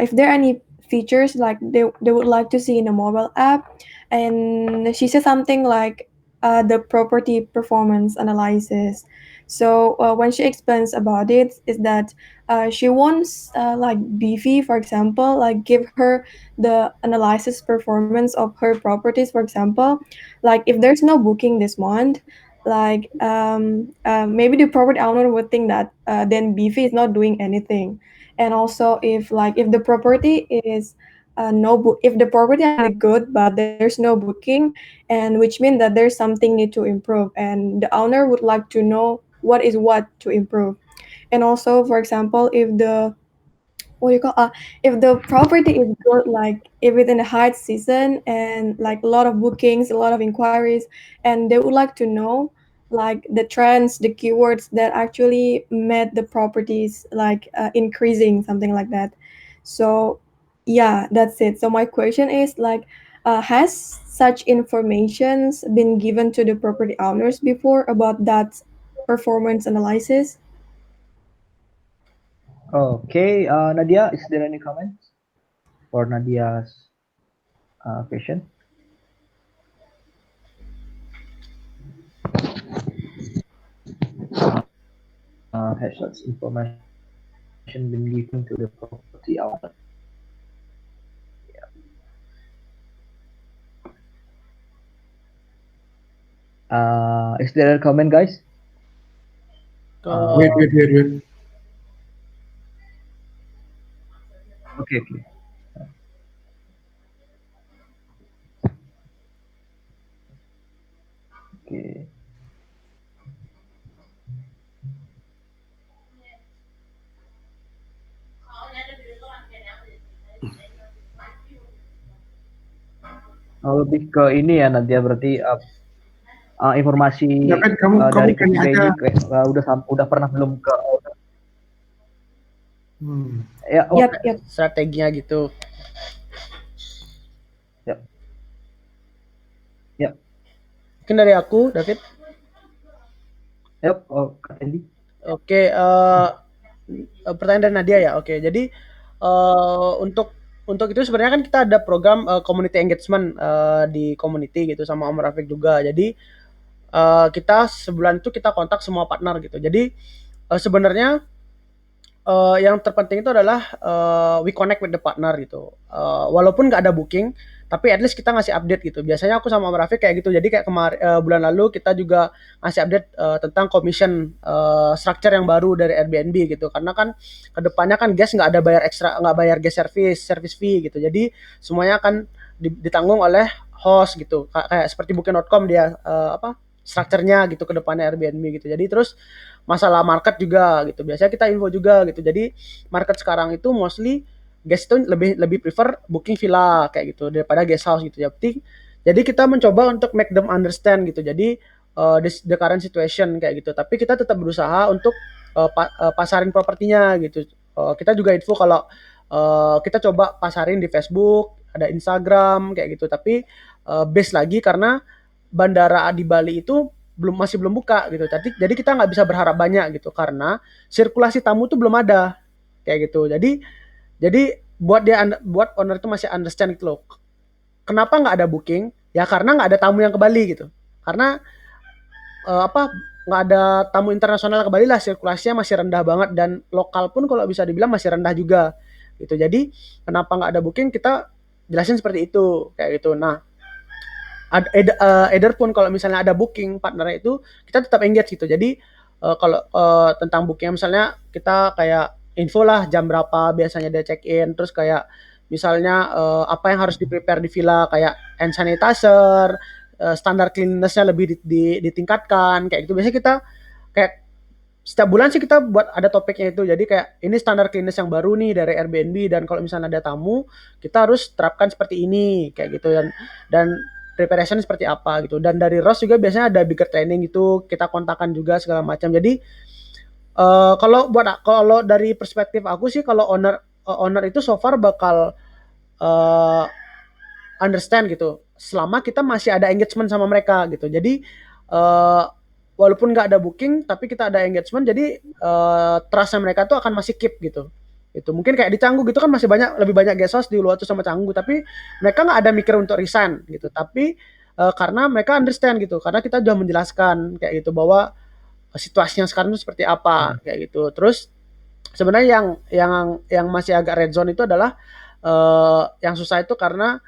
if there are any features like they would like to see in a mobile app, and she said something like the property performance analysis. So when she explains about it, is that she wants like Beefy, for example, like give her the analysis performance of her properties. For example, like if there's no booking this month, like maybe the property owner would think that then Beefy is not doing anything. And also if the property is if the property is really good but there's no booking, and which means that there's something need to improve, and the owner would like to know what to improve. And also, for example, if the what do you call if the property is good, like if it's in the high season and like a lot of bookings, a lot of inquiries, and they would like to know like the trends, the keywords that actually made the properties like increasing, something like that. So yeah, that's it. So my question is like has such informations been given to the property owners before about that performance analysis?
Okay, Nadia, is there any comments for Nadia's question? Has such information been given to the property owner? Is there a comment, guys?
Wait.
Okay. Okay. Lebih ke ini ya, Nadia, berarti informasi
David, kamu
dari
tanya
ketiga
aja.
ini udah pernah belum ke Ya,
Yep.
strateginya gitu.
Yap.
Mungkin dari aku, David.
Yap, Kak Andy.
Oke, pertanyaan dari Nadia ya. Oke, jadi untuk itu sebenarnya kan kita ada program community engagement di community gitu sama Om Rafiq juga. Jadi kita sebulan itu kita kontak semua partner gitu. Jadi sebenarnya yang terpenting itu adalah we connect with the partner gitu. Walaupun nggak ada booking, tapi at least kita ngasih update gitu. Biasanya aku sama Om Rafiq kayak gitu. Jadi kayak bulan lalu kita juga ngasih update tentang commission structure yang baru dari Airbnb gitu. Karena kan kedepannya kan guest nggak ada bayar ekstra, nggak bayar guest service fee gitu. Jadi semuanya akan ditanggung oleh host gitu. Kayak seperti Booking.com dia strukturnya gitu ke depannya Airbnb gitu. Jadi terus masalah market juga gitu. Biasanya kita info juga gitu. Jadi market sekarang itu mostly guest itu lebih prefer booking villa kayak gitu daripada guest house gitu ya. Jadi kita mencoba untuk make them understand gitu. Jadi the current situation kayak gitu. Tapi kita tetap berusaha untuk pasarin propertinya gitu. Kita juga info kalau kita coba pasarin di Facebook, ada Instagram kayak gitu. Tapi base lagi karena bandara di Bali itu masih belum buka gitu. Jadi kita nggak bisa berharap banyak gitu karena sirkulasi tamu tuh belum ada kayak gitu. Jadi buat owner itu masih understand gitu loh. Kenapa nggak ada booking? Ya karena nggak ada tamu yang ke Bali gitu. Karena nggak ada tamu internasional ke Bali lah, sirkulasinya masih rendah banget dan lokal pun kalau bisa dibilang masih rendah juga gitu. Jadi kenapa nggak ada booking, kita jelasin seperti itu kayak gitu. Nah either pun kalau misalnya ada booking partnernya itu kita tetap engage gitu. Jadi kalau tentang booking misalnya kita kayak info lah jam berapa biasanya dia check in, terus kayak misalnya apa yang harus di prepare di villa kayak hand sanitizer, standar cleanliness-nya lebih ditingkatkan kayak gitu. Biasanya kita kayak setiap bulan sih kita buat ada topiknya itu. Jadi kayak ini standar cleanliness yang baru nih dari Airbnb dan kalau misalnya ada tamu kita harus terapkan seperti ini kayak gitu dan preparation seperti apa gitu. Dan dari Ross juga biasanya ada bigger training gitu, kita kontakkan juga segala macam. Jadi kalau dari perspektif aku sih kalau owner itu so far bakal understand gitu selama kita masih ada engagement sama mereka gitu. Jadi walaupun nggak ada booking tapi kita ada engagement, jadi trustnya mereka tuh akan masih keep gitu. Itu mungkin kayak di Canggu gitu kan masih lebih banyak guest house di Uluwatu sama Canggu, tapi mereka nggak ada mikir untuk resign gitu. Tapi karena mereka understand gitu, karena kita sudah menjelaskan kayak gitu bahwa situasinya sekarang itu seperti apa kayak gitu. Terus sebenarnya yang masih agak red zone itu adalah yang susah itu karena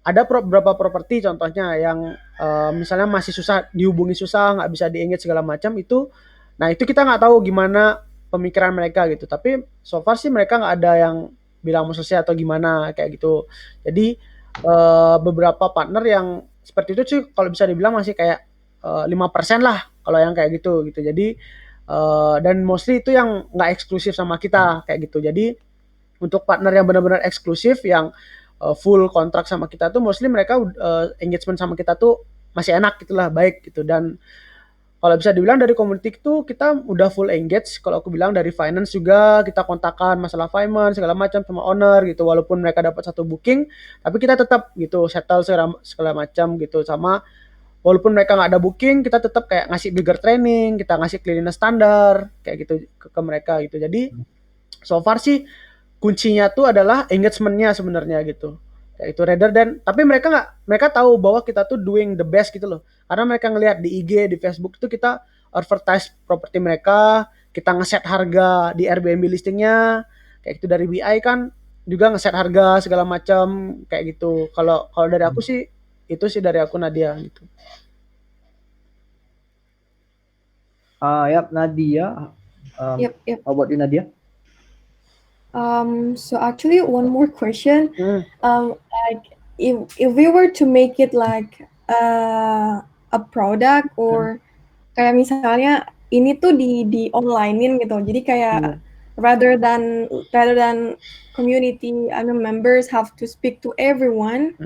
ada beberapa properti contohnya yang misalnya masih susah dihubungi, susah nggak bisa di-engage segala macam itu. Nah itu kita nggak tahu gimana pemikiran mereka gitu. Tapi so far sih mereka nggak ada yang bilang mau selesai atau gimana kayak gitu. Jadi beberapa partner yang seperti itu sih kalau bisa dibilang masih kayak 5% lah kalau yang kayak gitu. Jadi dan mostly itu yang nggak eksklusif sama kita kayak gitu. Jadi untuk partner yang benar-benar eksklusif yang full kontrak sama kita tuh mostly mereka engagement sama kita tuh masih enak gitulah, baik gitu. Dan kalau bisa dibilang dari community itu kita udah full engage. Kalau aku bilang dari finance juga kita kontakkan masalah finance segala macam sama owner gitu. Walaupun mereka dapat satu booking, tapi kita tetap gitu settle segala macam gitu. Sama walaupun mereka nggak ada booking, kita tetap kayak ngasih bigger training, kita ngasih cleanliness standar kayak gitu ke mereka gitu. Jadi so far sih kuncinya tuh adalah engagement-nya sebenarnya gitu. Kayak itu rather than, tapi mereka tahu bahwa kita tuh doing the best gitu loh. Karena mereka ngelihat di IG, di Facebook itu kita advertise properti mereka, kita ngeset harga di Airbnb listingnya, kayak itu dari BI kan juga ngeset harga segala macam kayak gitu. Kalau dari aku sih itu sih dari aku Nadia gitu.
Yap, Nadia.
Yep.
How about you, Nadia?
So actually one more question. Like if we were to make it like a product or kayak misalnya ini tuh di onlinein gitu. Jadi kayak rather than community members have to speak to everyone.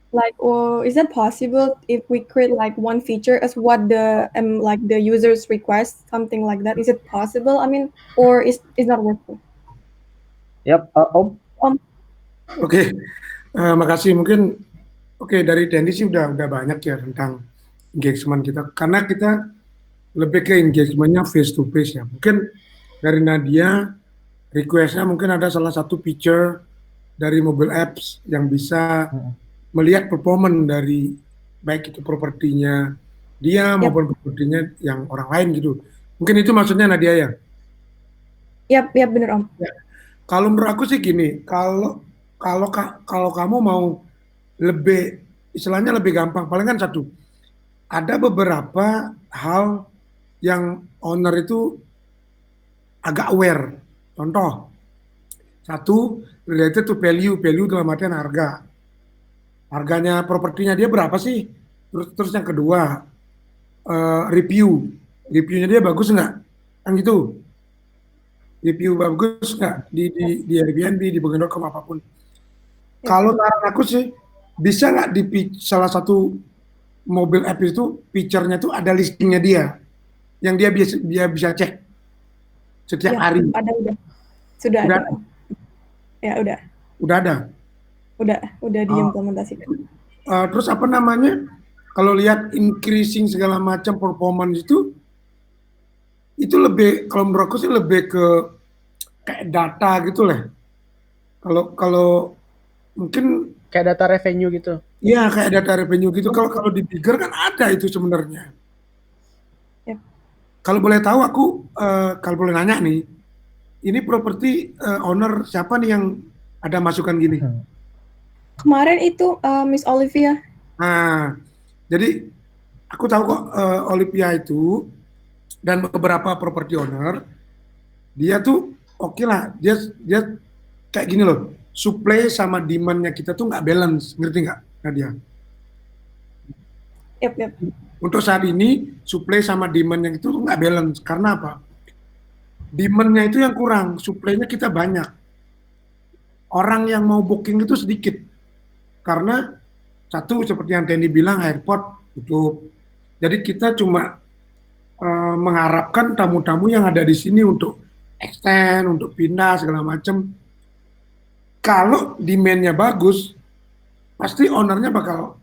Like, or is it possible if we create like one feature as what the like the users request, something like that? Is it possible? I mean, or is not working?
Yap, Om.
Oke, makasih. Mungkin dari Dendi sih udah banyak ya tentang engagement kita. Karena kita lebih ke engagementnya face to face ya. Mungkin dari Nadia requestnya mungkin ada salah satu feature dari mobile apps yang bisa melihat performance dari baik itu propertinya dia maupun propertinya yang orang lain gitu. Mungkin itu maksudnya Nadia ya?
Yap, bener Om.
Ya. Kalau menurut aku sih gini, kalau kamu mau lebih istilahnya lebih gampang, paling kan satu, ada beberapa hal yang owner itu agak aware. Contoh, satu related to value dalam artian harga. Harganya propertinya dia berapa sih? Terus yang kedua, reviewnya dia bagus nggak? Kan gitu. Review bagus nggak di Airbnb, di Booking.com apapun. Kalau saran aku sih bisa nggak di salah satu mobil app itu feature-nya tuh ada listingnya dia yang dia bisa cek setiap hari.
Ada udah. Sudah ada. Ya udah.
Udah ada.
Udah diimplementasikan.
Terus apa namanya? Kalau lihat increasing segala macam performance itu lebih, kalau menurut aku sih lebih ke kayak data gitu lah. Kalau mungkin
kayak data revenue gitu.
Iya, kayak data revenue gitu. Kalau di Bigger kan ada itu sebenarnya.
Yep.
Kalau boleh tahu aku, kalau boleh nanya nih, ini properti owner siapa nih yang ada masukan gini?
Kemarin itu Miss Olivia.
Nah, jadi aku tahu kok Olivia itu dan beberapa property owner, dia tuh oke lah, dia kayak gini loh, supply sama demand-nya kita tuh nggak balance, ngerti nggak Nadia?
Yep.
Untuk saat ini supply sama demand-nya itu tuh nggak balance, karena apa? Demand-nya itu yang kurang, supply-nya kita banyak. Orang yang mau booking itu sedikit, karena satu seperti yang Tendi bilang, airport tutup. Jadi kita cuma mengharapkan tamu-tamu yang ada di sini untuk extend, untuk pindah segala macam. Kalau demand-nya bagus, pasti ownernya bakal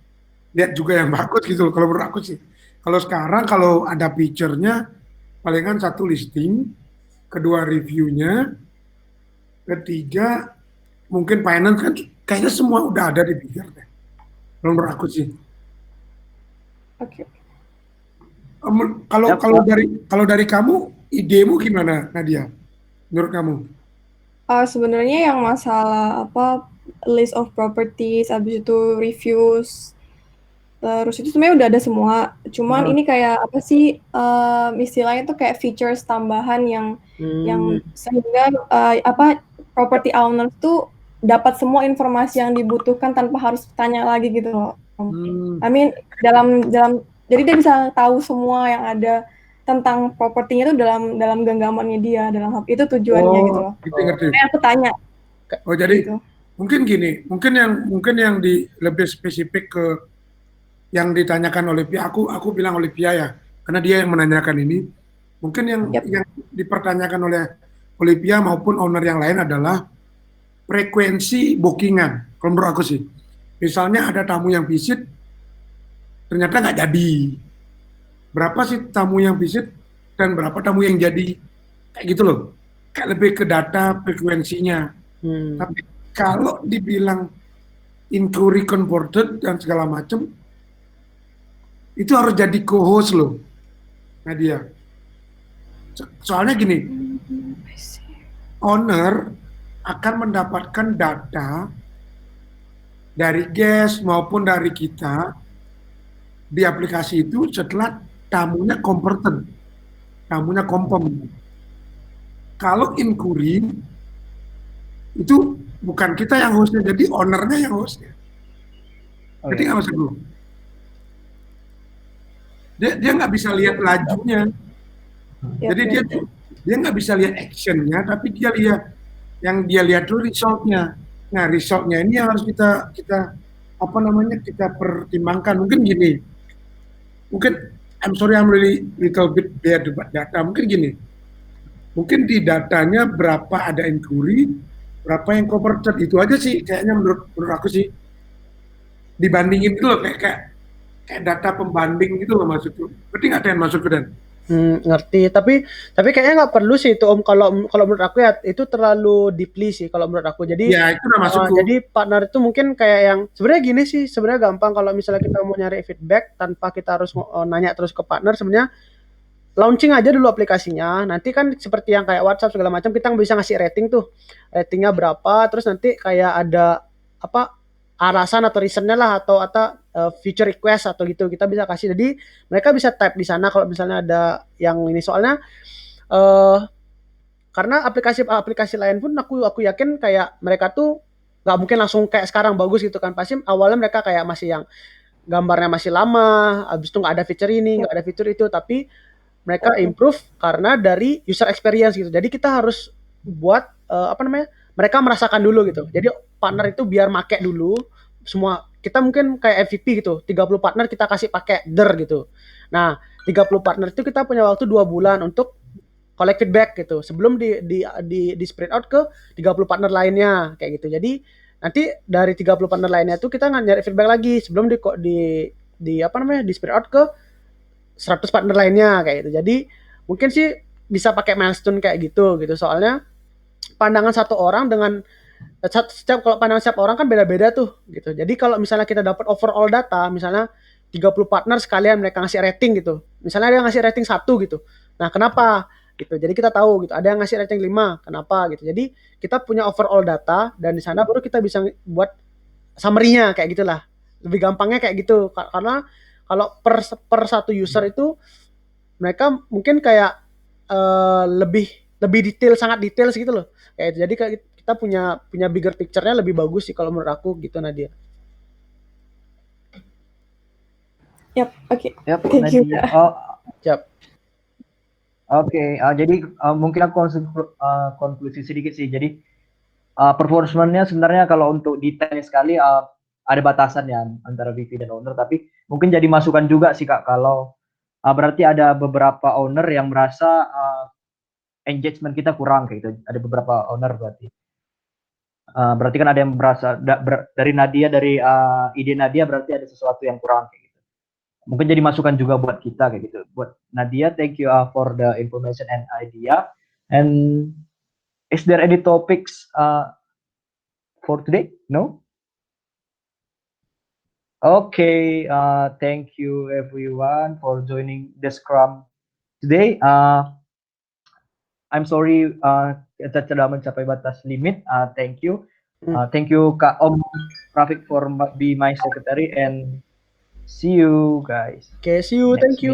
lihat juga yang bagus gitu. Kalau menurut aku sih. Kalau sekarang kalau ada feature-nya, palingan satu listing, kedua reviewnya, ketiga mungkin finance kan kayaknya semua udah ada di Bigger deh. Kalau menurut aku sih.
Oke.
Kalau dari kamu, idemu gimana Nadia? Menurut kamu?
Sebenarnya yang masalah list of properties, habis itu reviews, terus itu sebenarnya udah ada semua. Cuman ini kayak apa sih istilahnya tuh kayak features tambahan yang sehingga property owner tuh dapat semua informasi yang dibutuhkan tanpa harus tanya lagi gitu loh. I mean dalam jadi dia bisa tahu semua yang ada tentang propertinya itu dalam genggamannya dia, dalam hal itu tujuannya gitu loh. Kayak aku tanya.
Oh jadi gitu. Mungkin gini, mungkin yang lebih spesifik ke yang ditanyakan Olivia, aku bilang Olivia ya, karena dia yang menanyakan ini. Mungkin yang dipertanyakan oleh Olivia maupun owner yang lain adalah frekuensi bookingan. Kalau menurut aku sih, misalnya ada tamu yang visit, ternyata nggak jadi. Berapa sih tamu yang visit dan berapa tamu yang jadi, kayak gitu loh. Kayak lebih ke data frekuensinya. Tapi kalau dibilang inquiry converted dan segala macam, itu harus jadi co-host loh, Nadia. Soalnya gini, owner akan mendapatkan data dari guest maupun dari kita di aplikasi itu setelah tamunya converted, tamunya confirm. Kalau inquiry itu bukan kita yang hostnya, jadi ownernya yang hostnya. Jadi nggak maksud gue. Dia nggak bisa lihat lajunya. Jadi dia nggak bisa lihat actionnya, tapi dia lihat yang dia lihat dulu resultnya. Nah resultnya ini yang harus kita kita pertimbangkan. Mungkin gini, I'm sorry I'm really little bit bad about data. Mungkin gini, mungkin di datanya berapa ada inquiry, berapa yang converted, itu aja sih kayaknya menurut aku sih. Dibandingin gitu loh, kayak data pembanding gitu loh maksudku. Ngerti nggak Den maksudku Den?
Ngerti. Tapi kayaknya nggak perlu sih itu Om. Kalau menurut aku ya itu terlalu deeply sih kalau menurut aku. Jadi
Ya itu udah maksudku.
jadi partner itu mungkin kayak yang sebenarnya gini sih, sebenarnya gampang kalau misalnya kita mau nyari feedback tanpa kita harus nanya terus ke partner. Sebenarnya launching aja dulu aplikasinya. Nanti kan seperti yang kayak WhatsApp segala macam, kita bisa ngasih rating tuh. Ratingnya berapa, terus nanti kayak ada apa alasan atau reasonnya lah atau feature request atau gitu kita bisa kasih. Jadi mereka bisa type di sana kalau misalnya ada yang ini, soalnya karena aplikasi lain pun aku yakin kayak mereka tuh nggak mungkin langsung kayak sekarang bagus gitu kan. Pasti awalnya mereka kayak masih yang gambarnya masih lama, habis itu nggak ada fitur ini, nggak ada fitur itu, tapi mereka improve karena dari user experience gitu. Jadi kita harus buat mereka merasakan dulu gitu. Jadi partner itu biar make dulu semua. Kita mungkin kayak MVP gitu, 30 partner kita kasih pakai gitu. Nah, 30 partner itu kita punya waktu 2 bulan untuk collect feedback gitu. Sebelum di spread out ke 30 partner lainnya kayak gitu. Jadi nanti dari 30 partner lainnya itu kita nyari feedback lagi sebelum di spread out ke 100 partner lainnya kayak gitu. Jadi mungkin sih bisa pakai milestone kayak gitu. Soalnya pandangan satu orang dengan kalau pandangan setiap orang kan beda-beda tuh gitu. Jadi kalau misalnya kita dapat overall data, misalnya 30 partner sekalian mereka ngasih rating gitu. Misalnya ada yang ngasih rating 1 gitu. Nah, kenapa? Gitu. Jadi kita tahu gitu. Ada yang ngasih rating 5, kenapa gitu. Jadi kita punya overall data dan di sana baru kita bisa buat summary-nya kayak gitulah. Lebih gampangnya kayak gitu. Karena kalau per satu user itu mereka mungkin kayak lebih detail, sangat detail gitu loh. Kayak itu. Jadi kita punya bigger picture-nya lebih bagus sih kalau menurut aku gitu, Nadia.
Yep, okay.
Yap,
Thank you.
Nadia.
Siap.
Oke, jadi mungkin aku konklusi sedikit sih. Jadi performance-nya sebenarnya kalau untuk detailnya sekali ada batasan ya antara VP dan owner, tapi mungkin jadi masukan juga sih Kak kalau berarti ada beberapa owner yang merasa engagement kita kurang kayak gitu. Ada beberapa owner berarti. Berarti kan ada yang merasa dari Nadia, dari ide Nadia berarti ada sesuatu yang kurang kayak gitu. Mungkin jadi masukan juga buat kita kayak gitu. Buat Nadia, thank you for the information and idea. And is there any topics for today? No? Okay, thank you everyone for joining the Scrum today. I'm sorry kita sudah mencapai batas limit. Thank you. Thank you Kak Om Rafiq for be my secretary and see you guys.
Okay, see you. Thank you.